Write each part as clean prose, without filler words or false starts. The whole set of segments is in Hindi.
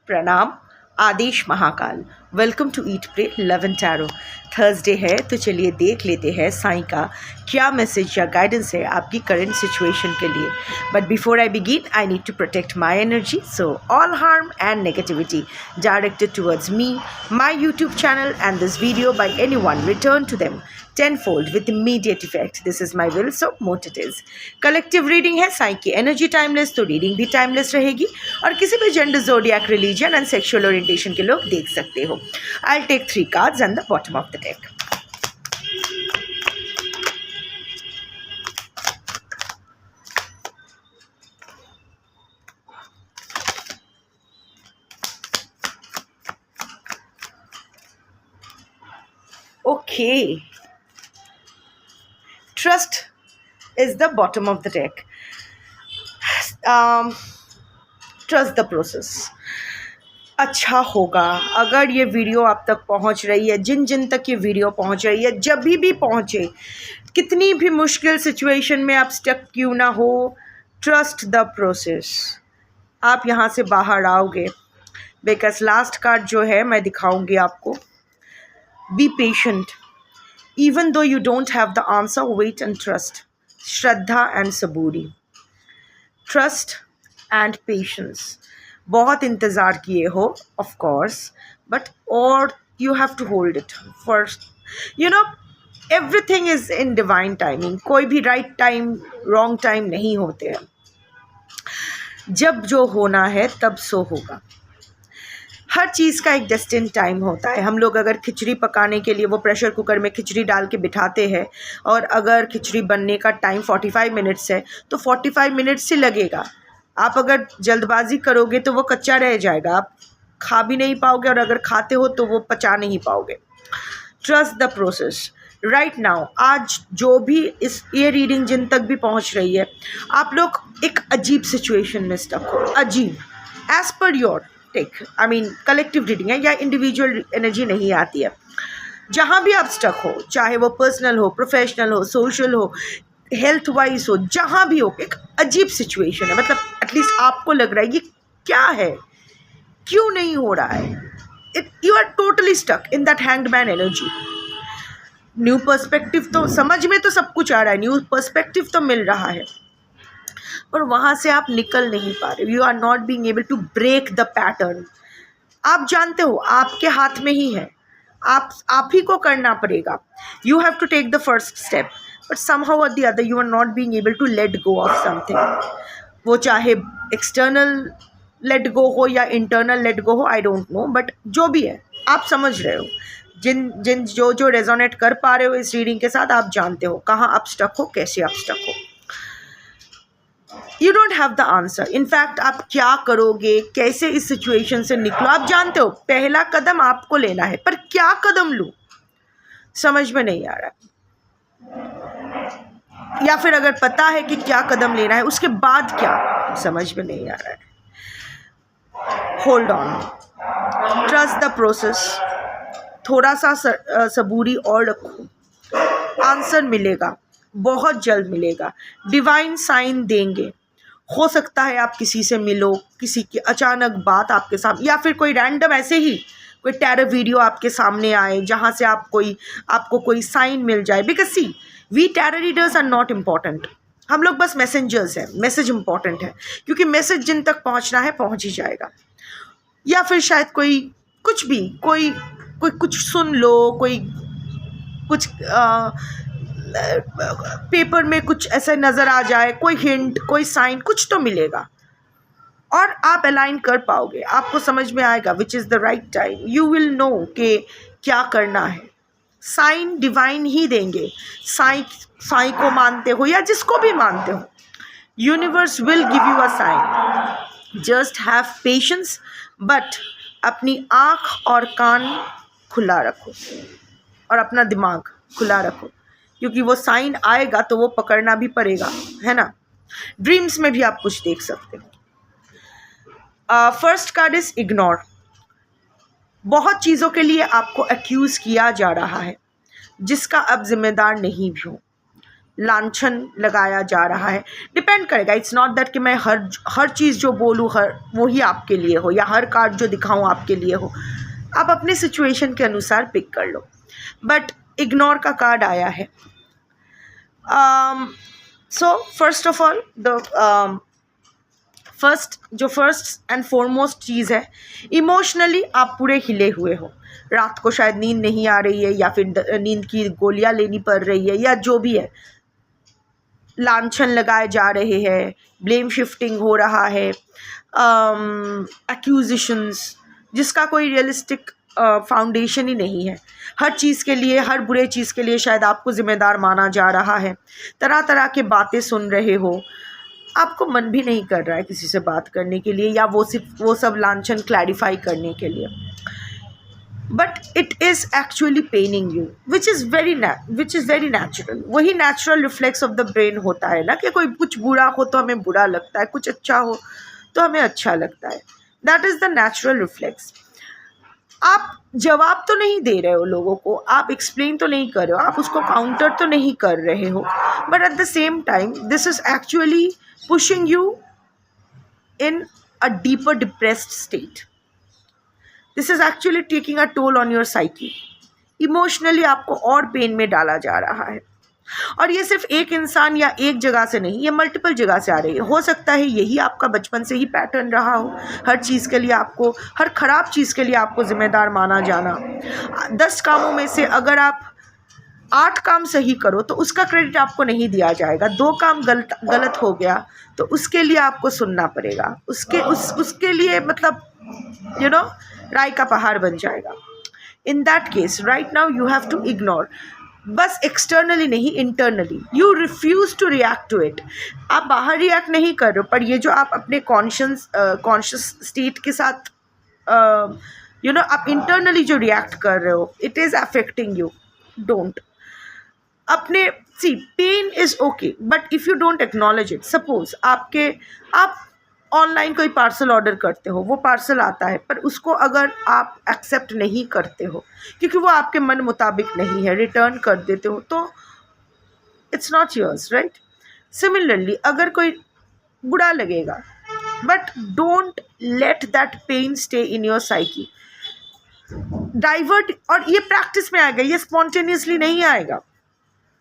प्रणाम। आदेश Mahakal. Welcome to eat pray love and tarot. Thursday है तो चलिए देख लेते हैं साईं का क्या मैसेज या गाइडेंस है आपकी करंट सिचुएशन के लिए। But before I begin I need to protect my energy, so all harm and negativity directed towards me, my YouTube channel and this video by anyone return to them tenfold with immediate effect. This is my will, so mote it is. Collective reading है, साई की एनर्जी टाइमलेस, तो रीडिंग भी टाइमलेस रहेगी और किसी भी gender, zodiac, religion and sexual orientation के लोग देख सकते हो। I will take 3 cards and the bottom of the deck. Okay, trust is the bottom of the deck. Trust the process. अच्छा होगा। अगर ये वीडियो आप तक पहुंच रही है, जिन जिन तक ये वीडियो पहुंच रही है, जब भी पहुंचे, कितनी भी मुश्किल सिचुएशन में आप स्टक क्यों ना हो, ट्रस्ट द प्रोसेस। आप यहाँ से बाहर आओगे। बिकॉज लास्ट कार्ड जो है मैं दिखाऊंगी आपको। Be patient. Even though you don't have the answer, wait and trust. Shraddha and Saburi. Trust and patience. बहुत इंतज़ार किए हो, of course, but or you have to hold it first. You know, everything is in divine timing. कोई भी right time, wrong time नहीं होते हैं। जब जो होना है तब सो होगा। हर चीज़ का एक डेस्टिन टाइम होता है। हम लोग अगर खिचड़ी पकाने के लिए वो प्रेशर कुकर में खिचड़ी डाल के बिठाते हैं और अगर खिचड़ी बनने का टाइम 45 मिनट्स है तो 45 मिनट्स ही लगेगा। आप अगर जल्दबाजी करोगे तो वो कच्चा रह जाएगा, आप खा भी नहीं पाओगे और अगर खाते हो तो वो पचा नहीं पाओगे। Trust the process. Right now, आज जो भी ये रीडिंग जिन तक भी पहुंच रही है, आप लोग एक अजीब सिचुएशन में स्टक हो। अजीब as per your take, I mean collective reading है या इंडिविजुअल एनर्जी नहीं आती है। जहाँ भी आप स्टक हो, चाहे वो पर्सनल हो, प्रोफेशनल हो, सोशल हो, हेल्थ वाइज हो, जहाँ भी हो, एक अजीब सिचुएशन है। मतलब एटलीस्ट आपको लग रहा है ये क्या है, क्यों नहीं हो रहा है। You are totally stuck in that hanged man energy. New perspective तो समझ में तो सब कुछ आ रहा है, न्यू पर्सपेक्टिव तो मिल रहा है, पर वहाँ से आप निकल नहीं पा रहे। You are not being able to break the pattern. आप जानते हो आपके हाथ में ही है, आप ही को करना पड़ेगा। You have to take the first step, but somehow और the other you are not being able to let go of something. वो चाहे एक्सटर्नल लेट गो हो या इंटरनल लेट गो हो, आई डोंट नो, बट जो भी है आप समझ रहे हो। जिन जो रेजोनेट कर पा रहे हो इस रीडिंग के साथ, आप जानते हो कहाँ आप स्टक हो, कैसे आप स्टक हो। You don't have the answer. In fact आप क्या करोगे, कैसे इस सिचुएशन से निकलो, आप जानते हो। पहला कदम आपको लेना है, पर क्या कदम लूँ समझ में नहीं आ रहा। या फिर अगर पता है कि क्या कदम लेना है, उसके बाद क्या समझ में नहीं आ रहा है। Hold on, trust the process. थोड़ा सा सबूरी और रखो, आंसर मिलेगा, बहुत जल्द मिलेगा। डिवाइन साइन देंगे। हो सकता है आप किसी से मिलो, किसी की अचानक बात आपके सामने, या फिर कोई रैंडम ऐसे ही कोई टैरो वीडियो आपके सामने आए जहाँ से आपको कोई साइन मिल जाए। Because see, we tarot readers are not important, हम लोग बस मैसेंजर्स हैं। मैसेज इम्पॉर्टेंट है, क्योंकि मैसेज जिन तक पहुँचना है पहुँच ही जाएगा। या फिर शायद कोई कुछ भी कोई कुछ सुन लो, कोई कुछ पेपर में कुछ ऐसे नज़र आ जाए, कोई हिंट, कोई साइन, कुछ तो मिलेगा और आप अलाइन कर पाओगे। आपको समझ में आएगा which is the right time. You will know कि क्या करना है। साइन डिवाइन ही देंगे। साई को मानते हो या जिसको भी मानते हो, universe will give you a sign. Just have patience, but अपनी आँख और कान खुला रखो और अपना दिमाग खुला रखो, क्योंकि वो साइन आएगा तो वो पकड़ना भी पड़ेगा, है ना। ड्रीम्स में भी आप कुछ देख सकते हो। First card is ignore. बहुत चीज़ों के लिए आपको एक्यूज़ किया जा रहा है जिसका अब जिम्मेदार नहीं भी हो। लांछन लगाया जा रहा है। डिपेंड करेगा, इट्स नॉट दैट कि मैं हर चीज़ जो बोलूँ वो ही आपके लिए हो, या हर कार्ड जो दिखाऊँ आपके लिए हो। आप अपने सिचुएशन के अनुसार पिक कर लो। बट इग्नोर का कार्ड आया है। So first of all first and foremost चीज़ है, इमोशनली आप पूरे हिले हुए हो। रात को शायद नींद नहीं आ रही है, या फिर नींद की गोलियां लेनी पड़ रही है, या जो भी है, लांछन लगाए जा रहे हैं, ब्लेम शिफ्टिंग हो रहा है, एक्यूजिशंस जिसका कोई रियलिस्टिक फाउंडेशन ही नहीं है। हर चीज़ के लिए, हर बुरे चीज़ के लिए शायद आपको ज़िम्मेदार माना जा रहा है। तरह तरह के बातें सुन रहे हो, आपको मन भी नहीं कर रहा है किसी से बात करने के लिए, या वो सब लांछन क्लैरिफाई करने के लिए। But it is actually paining you, which is very natural. वही natural reflex of the brain होता है ना, कि कोई कुछ बुरा हो तो हमें बुरा लगता है, कुछ अच्छा हो तो हमें अच्छा लगता है। That is the natural reflex. आप जवाब तो नहीं दे रहे हो लोगों को, आप एक्सप्लेन तो नहीं कर रहे हो, आप उसको काउंटर तो नहीं कर रहे हो, but at the same time this is actually pushing you in a deeper depressed state. This is actually taking a toll on your psyche. Emotionally आपको और पेन में डाला जा रहा है। और ये सिर्फ एक इंसान या एक जगह से नहीं, ये मल्टीपल जगह से आ रही है। हो सकता है यही आपका बचपन से ही पैटर्न रहा हो, हर चीज़ के लिए आपको, हर ख़राब चीज़ के लिए आपको ज़िम्मेदार माना जाना। 10 कामों में से अगर आप 8 काम सही करो तो उसका क्रेडिट आपको नहीं दिया जाएगा। 2 काम गलत हो गया तो उसके लिए आपको सुनना पड़ेगा, उसके लिए मतलब राय का पहाड़ बन जाएगा। In that case right now you have to ignore. बस एक्सटर्नली नहीं, internally you refuse to react to it. आप बाहर रिएक्ट नहीं कर रहे हो, पर ये जो आप अपने कॉन्शियस स्टेट के साथ आप इंटरनली जो रिएक्ट कर रहे हो, it is affecting you. Don't अपने pain is okay, but if you don't acknowledge it. Suppose आप ऑनलाइन कोई पार्सल ऑर्डर करते हो, वो पार्सल आता है, पर उसको अगर आप एक्सेप्ट नहीं करते हो क्योंकि वो आपके मन मुताबिक नहीं है, रिटर्न कर देते हो, तो it's not yours, right. Similarly अगर कोई बुरा लगेगा, but don't let that pain stay in your psyche. Divert, और ये प्रैक्टिस में आएगा, ये स्पॉन्टेनियसली नहीं आएगा,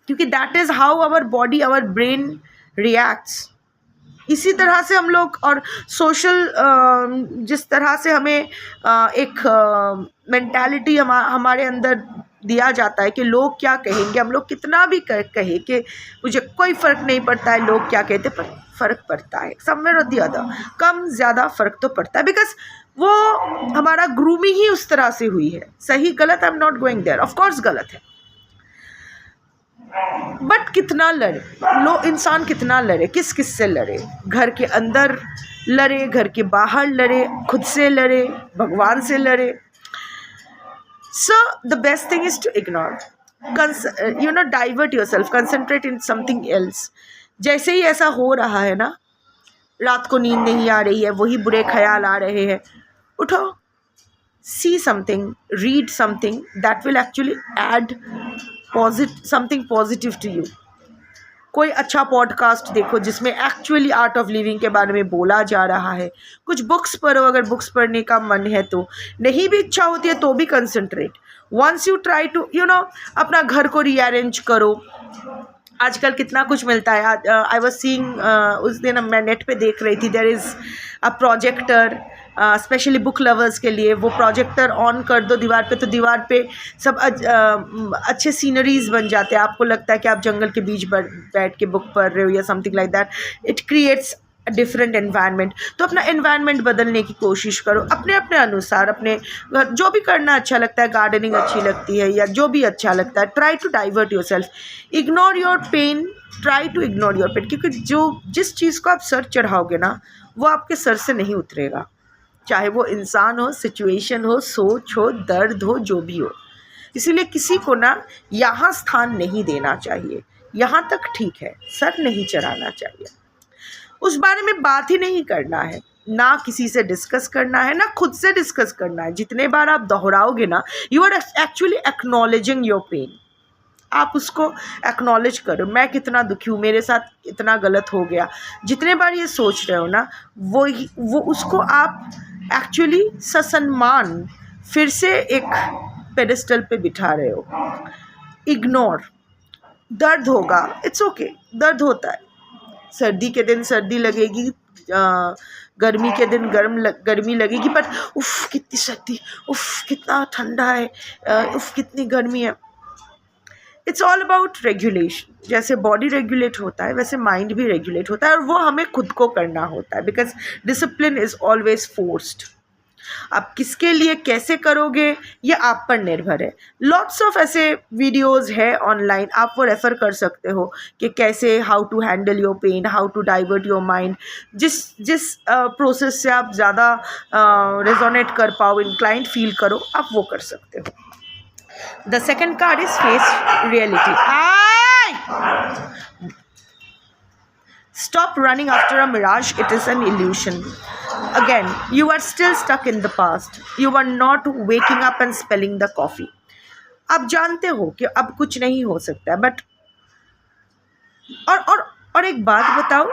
क्योंकि that is how our body, our brain reacts. इसी तरह से हम लोग, और सोशल जिस तरह से हमें एक मेंटालिटी हमारे अंदर दिया जाता है कि लोग क्या कहेंगे, हम लोग कितना भी कहे कि मुझे कोई फ़र्क नहीं पड़ता है लोग क्या कहते, पर फ़र्क पड़ता है समवेयर और द अदर, कम ज़्यादा फ़र्क तो पड़ता है, बिकॉज वो हमारा ग्रूमिंग ही उस तरह से हुई है। सही गलत, I am not going there, of course गलत है, बट कितना लड़े इंसान, कितना लड़े, किस से लड़े? घर के अंदर लड़े, घर के बाहर लड़े, खुद से लड़े, भगवान से लड़े। So the best thing is to ignore, divert yourself, concentrate in something else. जैसे ही ऐसा हो रहा है ना, रात को नींद नहीं आ रही है, वही बुरे ख्याल आ रहे हैं, उठो, see something, read something that will actually add something positive to you. कोई अच्छा पॉडकास्ट देखो जिसमें एक्चुअली आर्ट ऑफ लिविंग के बारे में बोला जा रहा है। कुछ बुक्स पढ़ो, अगर बुक्स पढ़ने का मन है तो। नहीं भी इच्छा होती है तो भी concentrate. Once you try to अपना घर को रीअरेंज करो। आजकल कितना कुछ मिलता है। आई वॉज सीइंग, उस दिन मैं नेट पे देख रही थी, there is a projector specially book lovers के लिए। वो प्रोजेक्टर ऑन कर दो दीवार पे, तो दीवार पे सब अच्छे सीनरीज बन जाते हैं। आपको लगता है कि आप जंगल के बीच बैठ के बुक पढ़ रहे हो या something like that. It creates different environment. तो अपना एनवायरनमेंट बदलने की कोशिश करो अपने अपने अनुसार। अपने जो भी करना अच्छा लगता है, गार्डनिंग अच्छी लगती है या जो भी अच्छा लगता है, try to divert yourself, ignore your pain, try to ignore your pain. क्योंकि जिस चीज़ को आप सर चढ़ाओगे ना, वो आपके सर से नहीं उतरेगा। चाहे वो इंसान हो, सिचुएशन हो, सोच हो, दर्द हो, जो भी हो। इसीलिए किसी को ना यहाँ स्थान नहीं देना चाहिए। यहाँ तक ठीक है, सर नहीं चढ़ाना चाहिए। उस बारे में बात ही नहीं करना है, ना किसी से डिस्कस करना है, ना खुद से डिस्कस करना है। जितने बार आप दोहराओगे ना, you are actually acknowledging your pain. आप उसको एक्नॉलेज करो, मैं कितना दुखी हूँ, मेरे साथ इतना गलत हो गया। जितने बार ये सोच रहे हो ना, वो उसको आप एक्चुअली ससम्मान फिर से एक पेडिस्टल पे बिठा रहे हो। इग्नोर, दर्द होगा, इट्स ओके, दर्द होता है। सर्दी के दिन सर्दी लगेगी, गर्मी के दिन गर्मी लगेगी, बट उफ़ कितनी सर्दी, उफ़ कितना ठंडा है, उफ़ कितनी गर्मी है। It's all about regulation. जैसे बॉडी रेगुलेट होता है वैसे माइंड भी रेगुलेट होता है, और वो हमें खुद को करना होता है, because discipline is always forced. आप किसके लिए कैसे करोगे ये आप पर निर्भर है। लॉट्स ऑफ ऐसे वीडियोस है ऑनलाइन, आप वो रेफ़र कर सकते हो कि कैसे, how to handle your pain, how to divert your mind. जिस प्रोसेस से आप ज़्यादा रेजोनेट कर पाओ, इंक्लाइंड फील करो, आप वो कर सकते हो। The second card is face reality. Stop running after a mirage, it is an illusion. Again, you are still stuck in the past. You are not waking up and spilling the coffee. आप जानते हो कि अब कुछ नहीं हो सकता, बट और एक बात बताओ,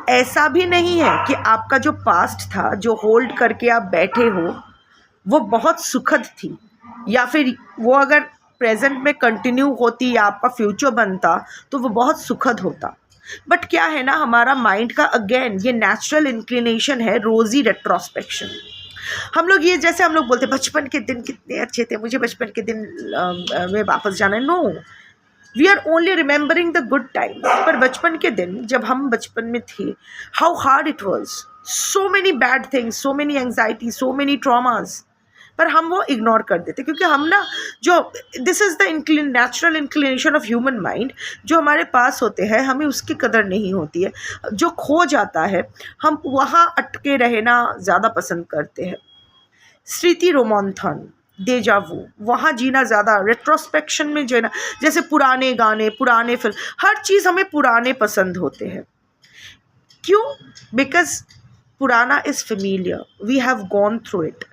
ऐसा भी नहीं है कि आपका जो पास्ट था, जो होल्ड करके आप बैठे हो, वो बहुत सुखद थी, या फिर वो अगर प्रेजेंट में कंटिन्यू होती या आपका फ्यूचर बनता तो वो बहुत सुखद होता। बट क्या है ना, हमारा माइंड का अगेन ये नेचुरल इंक्लिनेशन है रोज़ी रेट्रोस्पेक्शन। हम लोग ये, जैसे हम लोग बोलते बचपन के दिन कितने अच्छे थे, मुझे बचपन के दिन में वापस जाना है। No, we are only remembering the good times. पर बचपन के दिन, जब हम बचपन में थे, how hard it was, so many bad things, so many anxiety, so many traumas, पर हम वो इग्नोर कर देते, क्योंकि हम ना, जो this is the natural inclination of human mind, जो हमारे पास होते हैं हमें उसकी कदर नहीं होती है। जो खो जाता है हम वहाँ अटके रहना ज़्यादा पसंद करते हैं। स्मृति रोमंथन, डेजा वू, वहाँ जीना ज़्यादा, रेट्रोस्पेक्शन में जीना, जैसे पुराने गाने, पुराने फिल्म, हर चीज़ हमें पुराने पसंद होते हैं। क्यों? बिकॉज पुराना is familiar, we have gone through it.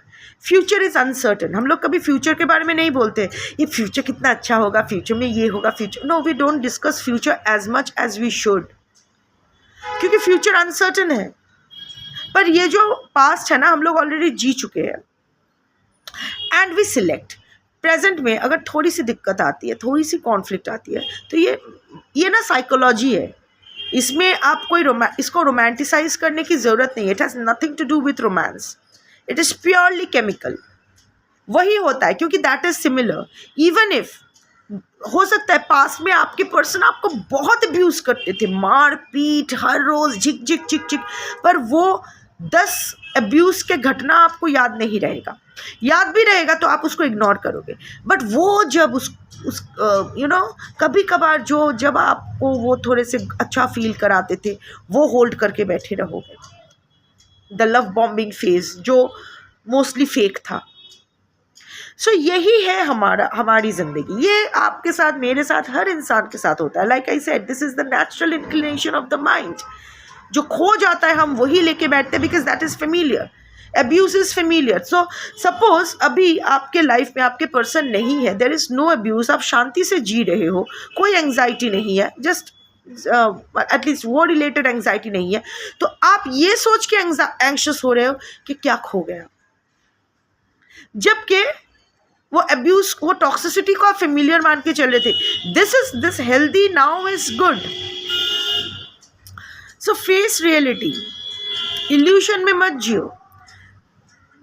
Future is uncertain. हम लोग कभी फ्यूचर के बारे में नहीं बोलते, ये फ्यूचर कितना अच्छा होगा, फ्यूचर में ये होगा, future, no, we don't discuss future as much as we should, क्योंकि फ्यूचर अनसर्टन है। पर ये जो पास्ट है ना, हम लोग ऑलरेडी जी चुके हैं, एंड वी सिलेक्ट। प्रेजेंट में अगर थोड़ी सी दिक्कत आती है, थोड़ी सी कॉन्फ्लिक्ट आती है, तो ये ना साइकोलॉजी है। इसमें आप कोई इसको रोमांटिसाइज करने की ज़रूरत नहीं है। It has nothing to do with romance, it is purely chemical. वही होता है, क्योंकि that is similar. Even if हो सकता है पास में आपके पर्सन आपको बहुत अब्यूज़ करते थे, मार पीट हर रोज़, झिक झिक चिक चिक, पर वो 10 अब्यूज़ के घटना आपको याद नहीं रहेगा। याद भी रहेगा तो आप उसको इग्नोर करोगे, बट वो जब उस कभी कभार जब आपको वो थोड़े से अच्छा फील कराते थे, वो होल्ड करके बैठे रहोगे। द लव बॉम्बिंग फेज, जो मोस्टली फेक था। सो यही है हमारी ज़िंदगी। ये आपके साथ, मेरे साथ, हर इंसान के साथ होता है। Like I said, this is the natural inclination of the mind. जो खो जाता है हम वही लेके बैठते हैं, because that is familiar. Abuse is familiar. So suppose अभी आपके लाइफ में आपके पर्सन नहीं है, देयर इज़ नो अब्यूज़, आप शांति से जी रहे हो, कोई एंग्जाइटी नहीं है, जस्ट एटलीस्ट वो रिलेटेड एंग्जाइटी नहीं है, तो आप ये सोच के एंग्शियस हो रहे हो कि क्या खो गया, जबकि वो अब्यूज, वो टॉक्सिसिटी को आप फेमिलियर मान के चल रहे थे। This healthy now is good. So face reality, evolution में मत जियो।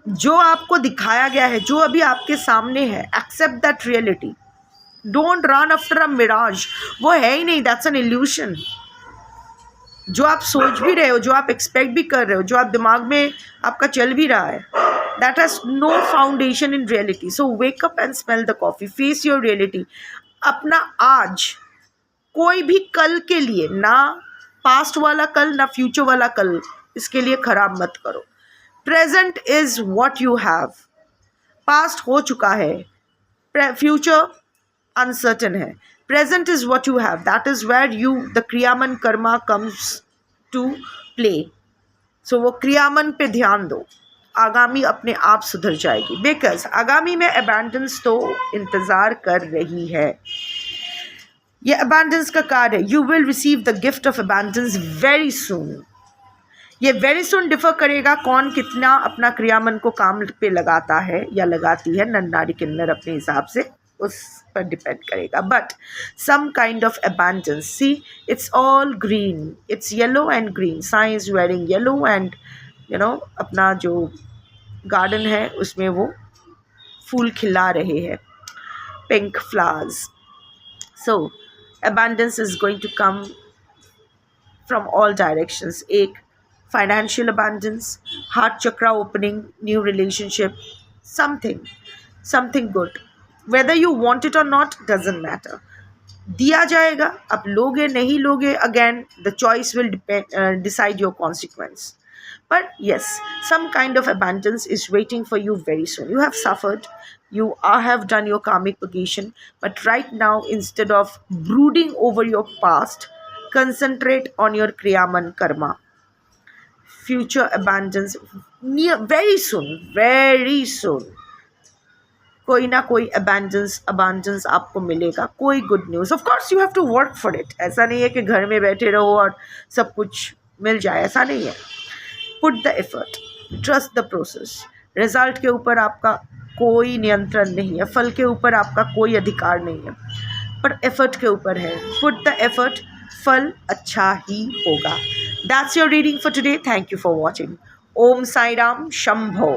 जो आपको दिखाया गया है, जो अभी आपके सामने है, accept that reality. Don't run after a mirage, वो है ही नहीं, दैट्स एन इल्यूशन। जो आप सोच भी रहे हो, जो आप एक्सपेक्ट भी कर रहे हो, जो आप दिमाग में आपका चल भी रहा है, that has no foundation in reality. So wake up and smell the coffee, face your reality. अपना आज, कोई भी कल के लिए, ना पास्ट वाला कल ना फ्यूचर वाला कल, इसके लिए ख़राब मत करो। Present is what you have. Past हो चुका है, फ्यूचर अनसर्टन है, present is what you have, that is where you, the kriyaman karma comes to play. So वो क्रियामन पे ध्यान दो, आगामी अपने आप सुधर जाएगी, बिकॉज आगामी में अबैंडेंस तो इंतज़ार कर रही है। ये अबैंडेंस का कार्ड है. You will receive the gift of abundance very soon. ये वेरी सुन डिफर करेगा कौन कितना अपना क्रियामन को काम पे लगाता है या लगाती है, नर नारी किन्नर अपने हिसाब से, उस पर डिपेंड करेगा. But some kind of abundance. See, it's all green, it's yellow and green. Sai is wearing yellow and अपना जो गार्डन है उसमें वो फूल खिला रहे हैं, pink flowers. So abundance is going to come from all directions. एक financial abundance, heart chakra opening, new relationship, something good. Whether you want it or not doesn't matter. दिया जाएगा, अब लोगे नहीं लोगे, again the choice will decide your consequence. But yes, some kind of abundance is waiting for you very soon. You have suffered, you have done your karmic purgation, but right now, instead of brooding over your past, concentrate on your kriyaman karma. Future abundance very soon. कोई ना कोई abundance आपको मिलेगा, कोई good news. Of course you have to work for it. ऐसा नहीं है कि घर में बैठे रहो और सब कुछ मिल जाए, ऐसा नहीं है. Put the effort, trust the process. Result के ऊपर आपका कोई नियंत्रण नहीं है, फल के ऊपर आपका कोई अधिकार नहीं है, पर एफर्ट के ऊपर है. Put the effort, फल अच्छा ही होगा. That's your reading for today. Thank you for watching. Om Sai Ram, Shambho.